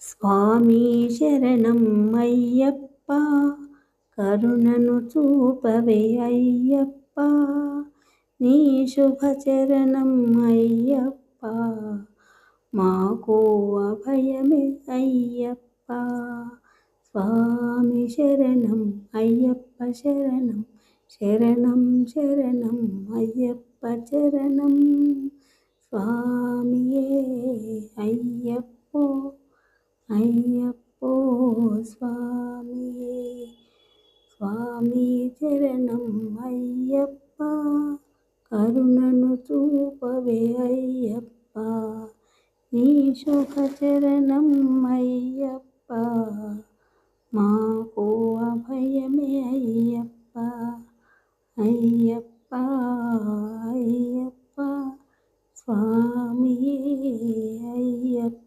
స్వామి శరణం అయ్యప్ప, కరుణను చూపవే అయ్యప్ప, నీ శుభచరణం అయ్యప్ప, మాకు అభయమే అయ్యప్ప. స్వామి శరణం అయ్యప్ప శరణం, శరణం శరణం అయ్యప్ప చరణం. స్వామియే అయ్యప్పో అయ్యప్పో స్వామియే. స్వామి చరణం అయ్యప్ప, కరుణను చూపవే అయ్యప్ప, నీ శుభచరణం అయ్యప్ప, మాకు అభయమే అయ్యప్ప. అయ్యప్ప అయ్యప్ప స్వామియే అయ్యప్ప.